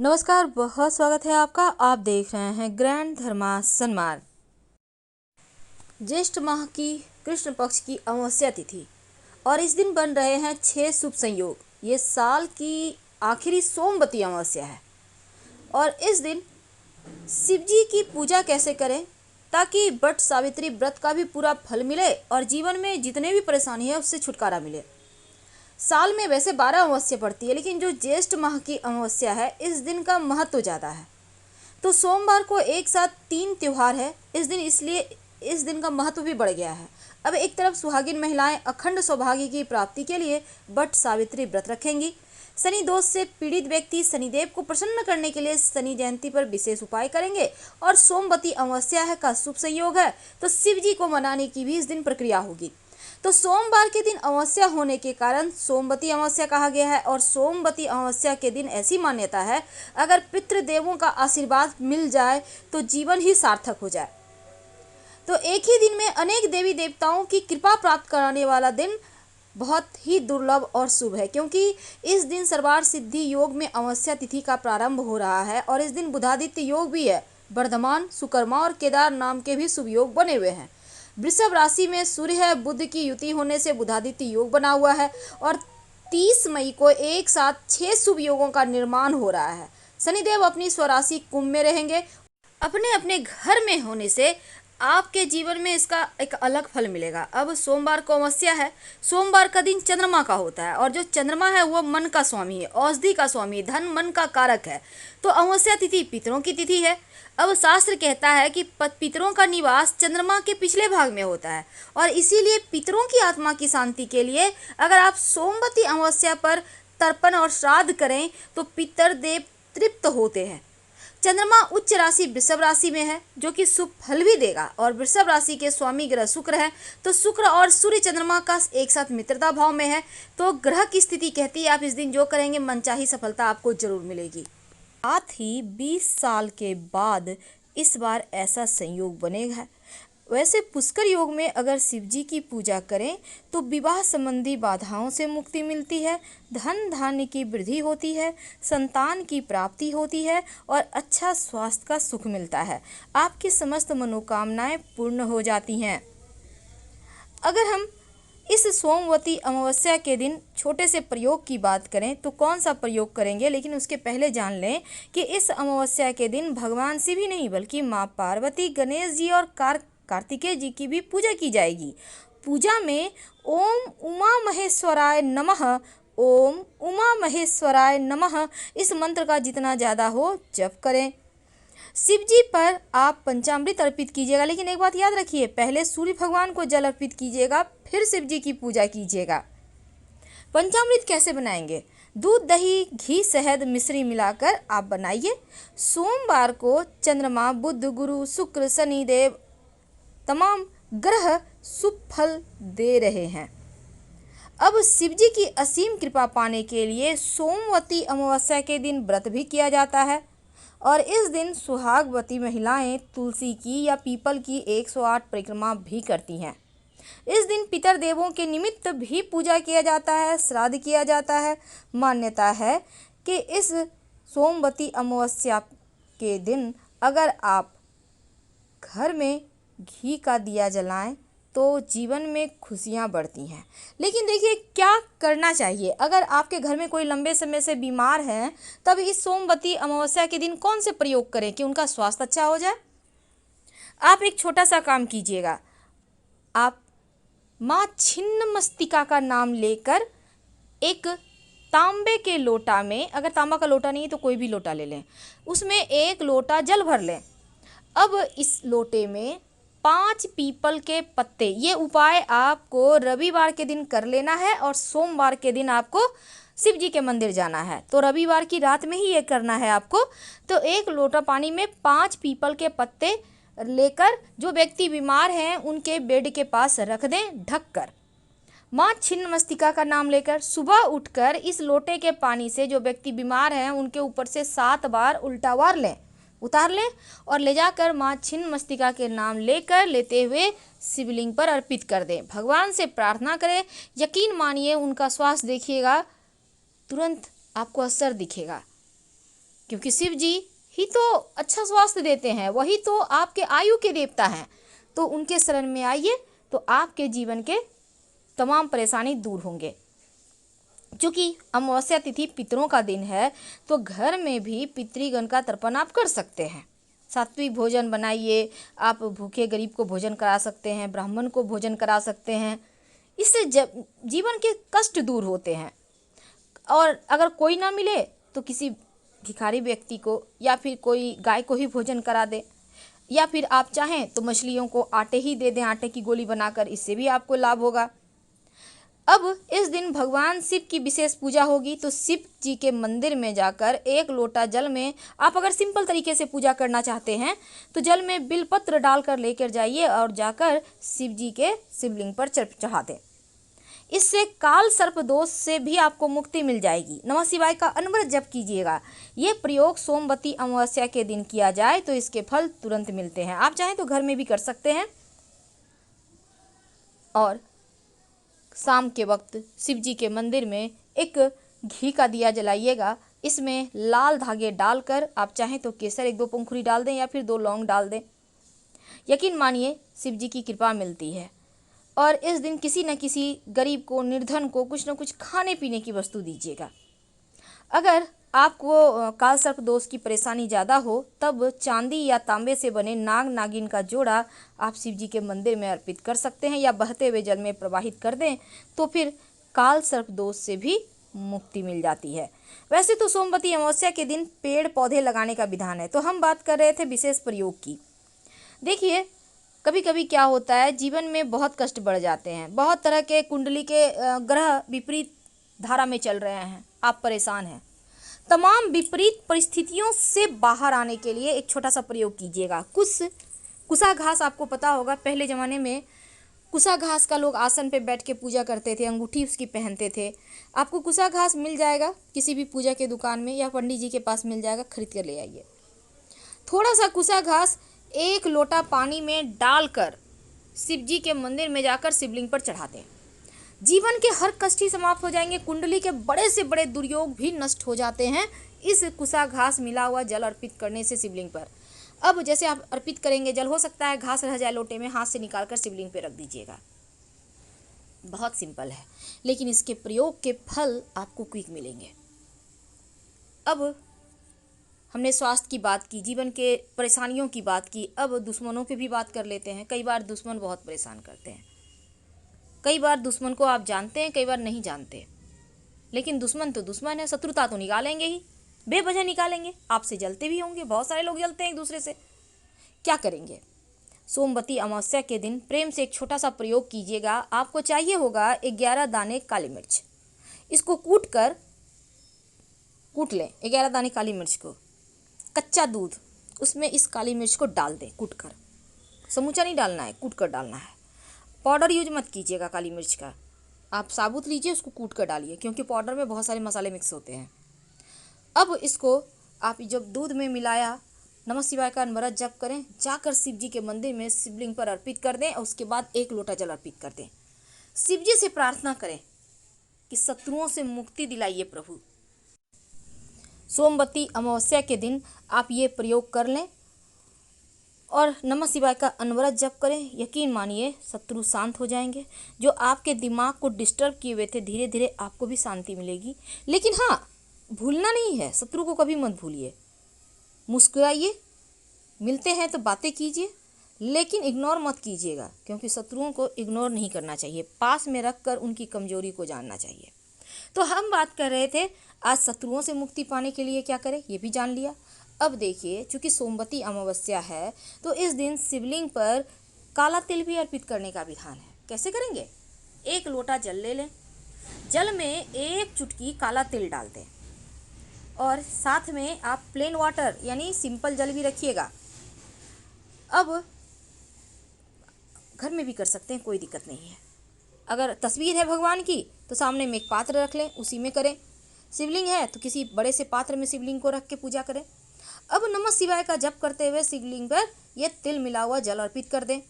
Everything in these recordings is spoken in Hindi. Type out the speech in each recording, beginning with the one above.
नमस्कार, बहुत स्वागत है आपका। आप देख रहे हैं ग्रैंड धर्मा सन्मार्ग। ज्येष्ठ माह की कृष्ण पक्ष की अमावस्या तिथि और इस दिन बन रहे हैं 6 शुभ संयोग। ये साल की आखिरी सोमवती अमावस्या है और इस दिन शिव जी की पूजा कैसे करें ताकि वट सावित्री व्रत का भी पूरा फल मिले और जीवन में जितने भी परेशानी है उससे छुटकारा मिले। साल में वैसे 12 अमावस्या पड़ती है, लेकिन जो ज्येष्ठ माह की अमावस्या है इस दिन का महत्व ज़्यादा है। तो सोमवार को एक साथ 3 त्योहार है इस दिन, इसलिए इस दिन का महत्व भी बढ़ गया है। अब एक तरफ सुहागिन महिलाएं अखंड सौभाग्य की प्राप्ति के लिए वट सावित्री व्रत रखेंगी। शनि दोष से पीड़ित व्यक्ति शनिदेव को प्रसन्न करने के लिए शनि जयंती पर विशेष उपाय करेंगे और सोमवती अमावस्या है का शुभ संयोग है, तो शिव जी को मनाने की भी इस दिन प्रक्रिया होगी। तो सोमवार के दिन अमावस्या होने के कारण सोमवती अमावस्या कहा गया है और सोमवती अमावस्या के दिन ऐसी मान्यता है, अगर पितृदेवों का आशीर्वाद मिल जाए तो जीवन ही सार्थक हो जाए। तो एक ही दिन में अनेक देवी देवताओं की कृपा प्राप्त कराने वाला दिन बहुत ही दुर्लभ और शुभ है, क्योंकि इस दिन सर्वार्थ सिद्धि योग में अमावस्या तिथि का प्रारंभ हो रहा है और इस दिन बुधादित्य योग भी है। वर्धमान, सुकर्मा और केदार नाम के भी शुभ योग बने हुए हैं। वृषभ राशि में सूर्य है, बुध की युति होने से बुधादित्य योग बना हुआ है और 30 मई को एक साथ 6 शुभ योगों का निर्माण हो रहा है। शनिदेव अपनी स्वराशि कुंभ में रहेंगे। अपने अपने घर में होने से आपके जीवन में इसका एक अलग फल मिलेगा। अब सोमवार को अमावस्या है। सोमवार का दिन चंद्रमा का होता है और जो चंद्रमा है वो मन का स्वामी है, औषधि का स्वामी, धन मन का कारक है। तो अमावस्या तिथि पितरों की तिथि है। अब शास्त्र कहता है कि पितरों का निवास चंद्रमा के पिछले भाग में होता है और इसीलिए पितरों की आत्मा की शांति के लिए अगर आप सोमवती अमावस्या पर तर्पण और श्राद्ध करें तो पितर देव तृप्त होते हैं। चंद्रमा उच्च राशि वृषभ राशि में है जो कि शुभ फल भी देगा और वृषभ राशि के स्वामी ग्रह शुक्र है। तो शुक्र और सूर्य चंद्रमा का एक साथ मित्रता भाव में है। तो ग्रह की स्थिति कहती है आप इस दिन जो करेंगे मनचाही सफलता आपको जरूर मिलेगी। साथ ही 20 साल के बाद इस बार ऐसा संयोग बनेगा। वैसे पुष्कर योग में अगर शिव जी की पूजा करें तो विवाह संबंधी बाधाओं से मुक्ति मिलती है, धन धान्य की वृद्धि होती है, संतान की प्राप्ति होती है और अच्छा स्वास्थ्य का सुख मिलता है। आपकी समस्त मनोकामनाएं पूर्ण हो जाती हैं। अगर हम इस सोमवती अमावस्या के दिन छोटे से प्रयोग की बात करें तो कौन सा प्रयोग करेंगे, लेकिन उसके पहले जान लें कि इस अमावस्या के दिन भगवान शिव ही नहीं बल्कि माँ पार्वती, गणेश जी और कार्तिकेय जी की भी पूजा की जाएगी। पूजा में ओम उमा महेश्वराय नमः, ओम उमा महेश्वराय नमः इस मंत्र का जितना ज़्यादा हो जप करें। शिव जी पर आप पंचामृत अर्पित कीजिएगा, लेकिन एक बात याद रखिए, पहले सूर्य भगवान को जल अर्पित कीजिएगा फिर शिव जी की पूजा कीजिएगा। पंचामृत कैसे बनाएंगे? दूध, दही, घी, शहद, मिश्री मिलाकर आप बनाइए। सोमवार को चंद्रमा, बुध, गुरु, शुक्र, शनि देव तमाम ग्रह शुभ फल दे रहे हैं। अब शिव जी की असीम कृपा पाने के लिए सोमवती अमावस्या के दिन व्रत भी किया जाता है और इस दिन सुहागवती महिलाएं तुलसी की या पीपल की 108 परिक्रमा भी करती हैं। इस दिन पितर देवों के निमित्त भी पूजा किया जाता है, श्राद्ध किया जाता है। मान्यता है कि इस सोमवती अमावस्या के दिन अगर आप घर में घी का दिया जलाएं तो जीवन में खुशियां बढ़ती हैं। लेकिन देखिए क्या करना चाहिए, अगर आपके घर में कोई लंबे समय से बीमार है तब इस सोमवती अमावस्या के दिन कौन से प्रयोग करें कि उनका स्वास्थ्य अच्छा हो जाए। आप एक छोटा सा काम कीजिएगा, आप माँ छिन्नमस्तिका का नाम लेकर एक तांबे के लोटा में, अगर तांबा का लोटा नहीं है तो कोई भी लोटा ले लें, उसमें 1 लोटा जल भर लें। अब इस लोटे में 5 पीपल के पत्ते, ये उपाय आपको रविवार के दिन कर लेना है और सोमवार के दिन आपको शिव जी के मंदिर जाना है। तो रविवार की रात में ही ये करना है आपको। तो 1 लोटा पानी में 5 पीपल के पत्ते लेकर जो व्यक्ति बीमार हैं उनके बेड के पास रख दें ढककर। माँ छिन्नमस्तिका का नाम लेकर सुबह उठकर इस लोटे के पानी से जो व्यक्ति बीमार हैं उनके ऊपर से 7 बार उल्टा उतार लें और ले जाकर माँ छिन्नमस्तिका के नाम लेते हुए शिवलिंग पर अर्पित कर दें। भगवान से प्रार्थना करें, यकीन मानिए उनका स्वास्थ्य देखिएगा तुरंत आपको असर दिखेगा, क्योंकि शिव जी ही तो अच्छा स्वास्थ्य देते हैं, वही तो आपके आयु के देवता हैं। तो उनके शरण में आइए तो आपके जीवन के तमाम परेशानी दूर होंगे। क्योंकि अमावस्या तिथि पितरों का दिन है, तो घर में भी पितृगण का तर्पण आप कर सकते हैं। सात्विक भोजन बनाइए, आप भूखे गरीब को भोजन करा सकते हैं, ब्राह्मण को भोजन करा सकते हैं। इससे जीवन के कष्ट दूर होते हैं। और अगर कोई ना मिले तो किसी भिखारी व्यक्ति को या फिर कोई गाय को ही भोजन करा दे, या फिर आप चाहें तो मछलियों को आटे ही दे दें, आटे की गोली बनाकर, इससे भी आपको लाभ होगा। अब इस दिन भगवान शिव की विशेष पूजा होगी, तो शिव जी के मंदिर में जाकर एक लोटा जल में, आप अगर सिंपल तरीके से पूजा करना चाहते हैं तो जल में बिलपत्र डालकर लेकर जाइए और जाकर शिव जी के शिवलिंग पर चढ़ा दें। इससे काल सर्प दोष से भी आपको मुक्ति मिल जाएगी। नमः शिवाय का अनवरत जप कीजिएगा। ये प्रयोग सोमवती अमावस्या के दिन किया जाए तो इसके फल तुरंत मिलते हैं। आप चाहें तो घर में भी कर सकते हैं। और शाम के वक्त शिव जी के मंदिर में एक घी का दिया जलाइएगा। इसमें लाल धागे डालकर आप चाहें तो केसर 1-2 पंखुड़ी डाल दें या फिर 2 लौंग डाल दें। यकीन मानिए शिव जी की कृपा मिलती है। और इस दिन किसी न किसी गरीब को, निर्धन को कुछ न कुछ खाने पीने की वस्तु दीजिएगा। अगर आपको काल सर्प दोष की परेशानी ज़्यादा हो तब चांदी या तांबे से बने नाग नागिन का जोड़ा आप शिव जी के मंदिर में अर्पित कर सकते हैं या बहते हुए जल में प्रवाहित कर दें, तो फिर काल सर्प दोष से भी मुक्ति मिल जाती है। वैसे तो सोमवती अमावस्या के दिन पेड़ पौधे लगाने का विधान है, तो हम बात कर रहे थे विशेष प्रयोग की। देखिए, कभी कभी क्या होता है, जीवन में बहुत कष्ट बढ़ जाते हैं, बहुत तरह के कुंडली के ग्रह विपरीत धारा में चल रहे हैं, आप परेशान हैं। तमाम विपरीत परिस्थितियों से बाहर आने के लिए एक छोटा सा प्रयोग कीजिएगा। कुसा घास आपको पता होगा, पहले ज़माने में कुसा घास का लोग आसन पे बैठ के पूजा करते थे, अंगूठी उसकी पहनते थे। आपको कुसा घास मिल जाएगा किसी भी पूजा के दुकान में या पंडित जी के पास मिल जाएगा, खरीद कर ले आइए। थोड़ा सा कुसा घास 1 लोटा पानी में डालकर शिव जी के मंदिर में जाकर शिवलिंग पर चढ़ा दें। जीवन के हर कष्ट ही समाप्त हो जाएंगे, कुंडली के बड़े से बड़े दुर्योग भी नष्ट हो जाते हैं इस कुसा घास मिला हुआ जल अर्पित करने से शिवलिंग पर। अब जैसे आप अर्पित करेंगे जल, हो सकता है घास रह जाए लोटे में, हाथ से निकालकर शिवलिंग पे रख दीजिएगा। बहुत सिंपल है, लेकिन इसके प्रयोग के फल आपको क्विक मिलेंगे। अब हमने स्वास्थ्य की बात की, जीवन के परेशानियों की बात की, अब दुश्मनों की भी बात कर लेते हैं। कई बार दुश्मन बहुत परेशान करते हैं। कई बार दुश्मन को आप जानते हैं, कई बार नहीं जानते, लेकिन दुश्मन तो दुश्मन है, शत्रुता तो निकालेंगे ही, बेवजह निकालेंगे। आपसे जलते भी होंगे, बहुत सारे लोग जलते हैं एक दूसरे से। क्या करेंगे? सोमवती अमावस्या के दिन प्रेम से एक छोटा सा प्रयोग कीजिएगा। आपको चाहिए होगा 11 दाने काली मिर्च। इसको कूट लें 11 दाने काली मिर्च को। कच्चा दूध, उसमें इस काली मिर्च को डाल दें कूट कर। समूचा नहीं डालना है, कूट कर डालना है। पाउडर यूज मत कीजिएगा काली मिर्च का, आप साबुत लीजिए, उसको कूट कर डालिए, क्योंकि पाउडर में बहुत सारे मसाले मिक्स होते हैं। अब इसको आप जब दूध में मिलाया, नमः शिवाय का अनवरत जप करें, जाकर शिव जी के मंदिर में शिवलिंग पर अर्पित कर दें और उसके बाद 1 लोटा जल अर्पित कर दें। शिव जी से प्रार्थना करें कि शत्रुओं से मुक्ति दिलाइए प्रभु। सोमवती अमावस्या के दिन आप ये प्रयोग कर लें और नमः शिवाय का अनवरत जप करें। यकीन मानिए शत्रु शांत हो जाएंगे। जो आपके दिमाग को डिस्टर्ब किए हुए थे, धीरे धीरे आपको भी शांति मिलेगी। लेकिन हाँ, भूलना नहीं है, शत्रु को कभी मत भूलिए। मुस्कुराइए, मिलते हैं तो बातें कीजिए, लेकिन इग्नोर मत कीजिएगा, क्योंकि शत्रुओं को इग्नोर नहीं करना चाहिए, पास में रखकर उनकी कमजोरी को जानना चाहिए। तो हम बात कर रहे थे आज शत्रुओं से मुक्ति पाने के लिए क्या करें, ये भी जान लिया। अब देखिए, चूँकि सोमवती अमावस्या है तो इस दिन शिवलिंग पर काला तिल भी अर्पित करने का विधान है। कैसे करेंगे? 1 लोटा जल ले लें, जल में 1 चुटकी काला तिल डाल दें और साथ में आप प्लेन वाटर यानी सिंपल जल भी रखिएगा। अब घर में भी कर सकते हैं, कोई दिक्कत नहीं है। अगर तस्वीर है भगवान की तो सामने में एक पात्र रख लें, उसी में करें। शिवलिंग है तो किसी बड़े से पात्र में शिवलिंग को रख के पूजा करें। अब नमः शिवाय का जप करते हुए शिवलिंग पर यह तिल मिला हुआ जल अर्पित कर दें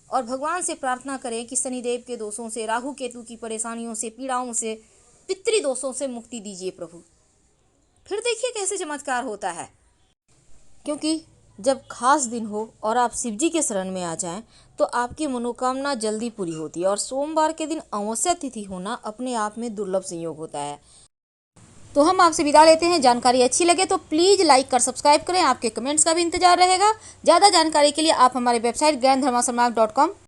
और भगवान से प्रार्थना करें कि शनिदेव के दोषों से, राहु केतु की परेशानियों से, पीड़ाओं से, पितृदोषों से मुक्ति दीजिए प्रभु। फिर देखिए कैसे चमत्कार होता है। क्योंकि जब खास दिन हो और आप शिव जी के शरण में आ जाएं तो आपकी मनोकामना जल्दी पूरी होती है। और सोमवार के दिन अमावस्या तिथि होना अपने आप में दुर्लभ संयोग होता है। तो हम आपसे विदा लेते हैं। जानकारी अच्छी लगे तो प्लीज़ लाइक कर सब्सक्राइब करें। आपके कमेंट्स का भी इंतजार रहेगा। ज़्यादा जानकारी के लिए आप हमारे वेबसाइट ज्ञानधर्मासमाग.com